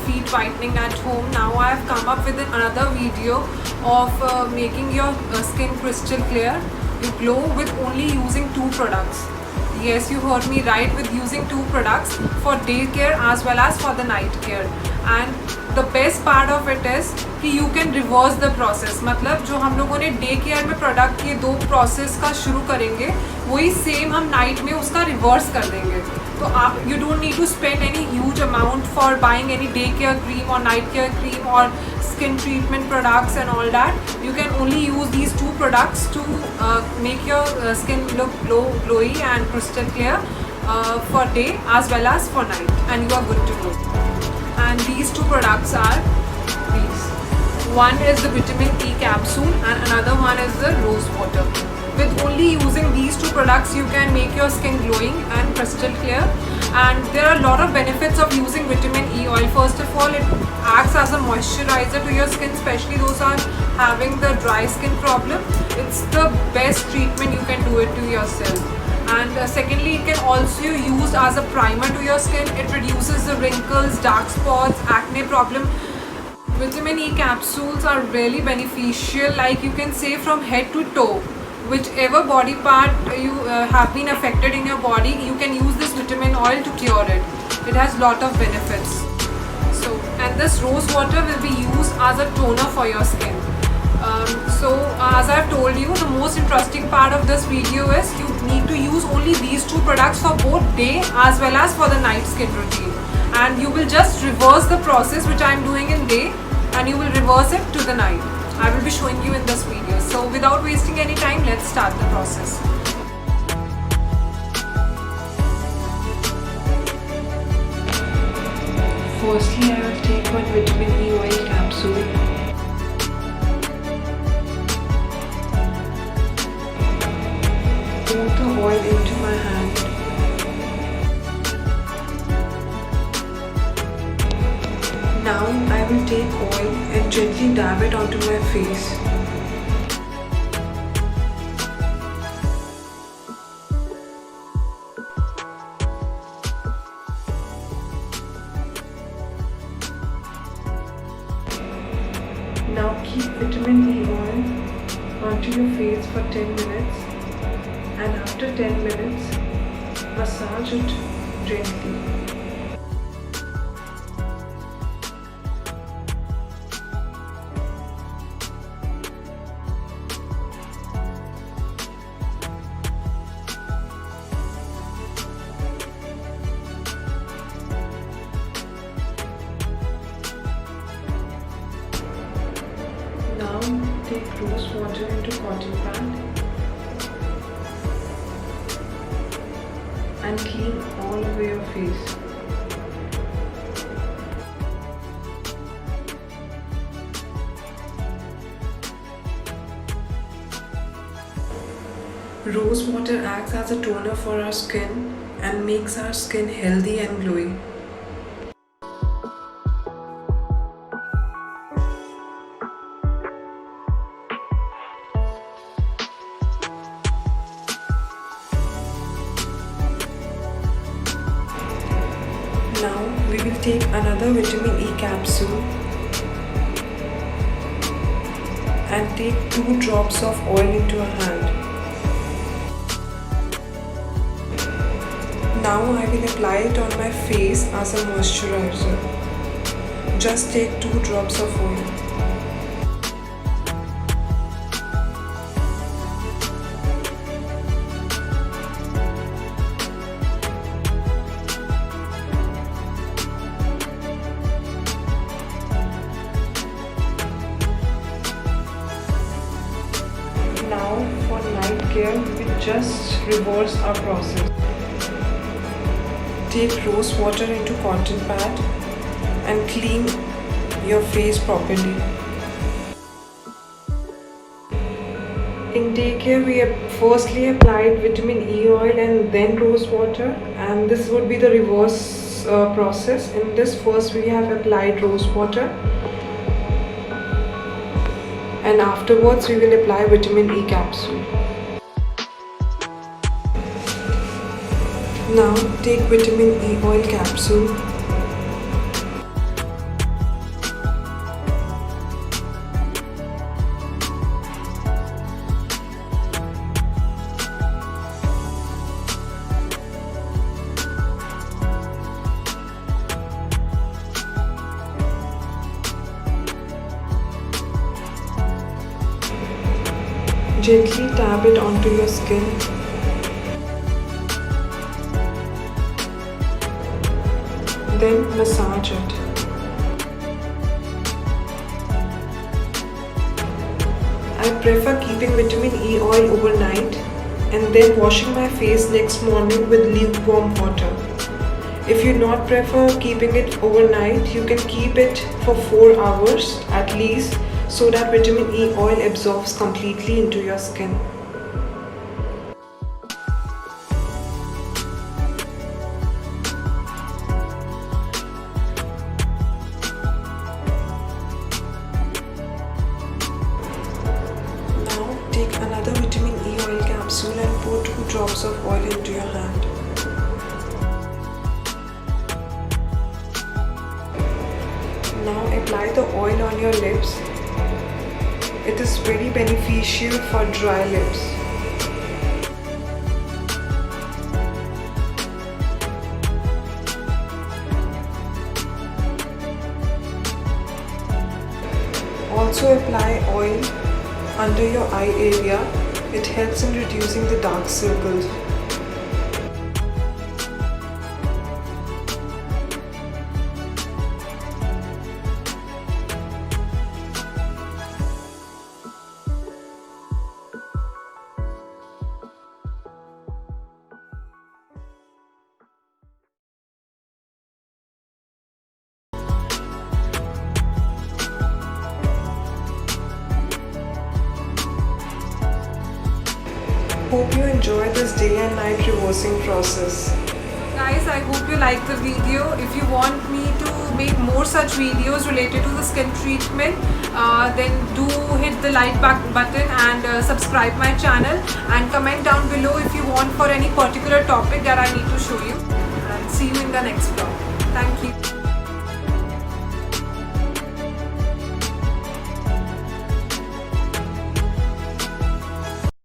feet whitening at home, now I have come up with another video of making your skin crystal clear. You glow with only using 2 products. Yes, you heard me right, with using 2 products for day care as well as for the night care. And the best part of it is कि you can reverse the process. मतलब जो हम लोगों ने day care में product के 2 process का शुरू करेंगे, वही सेम हम नाइट में उसका रिवर्स कर देंगे. तो आप you don't need to spend any huge amount for buying any day care cream or night care cream or skin treatment products and all that. You can only use these 2 products to make your skin look glowy and crystal clear for day as well as for night, and you are good to go. And these 2 products are these. One is the vitamin E capsule and another one is the rose water. With only using these 2 products, you can make your skin glowing and crystal clear. And there are a lot of benefits of using vitamin E oil. First of all, it acts as a moisturizer to your skin, especially those are having the dry skin problem. It's the best treatment you can do it to yourself. And secondly, it can also be used as a primer to your skin. It reduces the wrinkles, dark spots, acne problem. Vitamin E capsules are really beneficial, like you can say from head to toe. Whichever body part you have been affected in your body, you can use this vitamin oil to cure it. It has lot of benefits. So, and this rose water will be used as a toner for your skin. As I've told you, the most interesting part of this video is you need to use only these 2 products for both day as well as for the night skin routine. And you will just reverse the process which I am doing in day, and you will reverse it to the night. I will be showing you in this video. So without wasting any time, let's start the process. Firstly, I will take one vitamin E oil capsule. Pour the oil into my hand. Now I will take oil and gently dab it onto my face. Now keep vitamin E oil onto your face for 10 minutes, and after 10 minutes, massage it gently. Now take rose water into cotton pad and clean all over your face. Rose water acts as a toner for our skin and makes our skin healthy and glowy. Now we will take another vitamin E capsule and take 2 drops of oil into a hand. Now I will apply it on my face as a moisturizer. Just take 2 drops of oil. Now for night care, we will just reverse our process. Take rose water into cotton pad and clean your face properly. In day care, we have firstly applied vitamin E oil and then rose water, and this would be the reverse process. In this, first we have applied rose water, and afterwards we will apply vitamin E capsule. Now take vitamin E oil capsule Gently tap it onto your skin. Then massage it. I prefer keeping vitamin E oil overnight and then washing my face next morning with lukewarm water. If you not prefer keeping it overnight, you can keep it for 4 hours at least so that vitamin E oil absorbs completely into your skin. Take another vitamin E oil capsule and pour 2 drops of oil into your hand. Now apply the oil on your lips. It is very beneficial for dry lips. Also apply oil under your eye area. It helps in reducing the dark circles. Hope you enjoy this day and night reversing process. Guys, I hope you like the video. If you want me to make more such videos related to the skin treatment, then do hit the like button and subscribe my channel, and comment down below if you want for any particular topic that I need to show you. And see you in the next vlog. Thank you.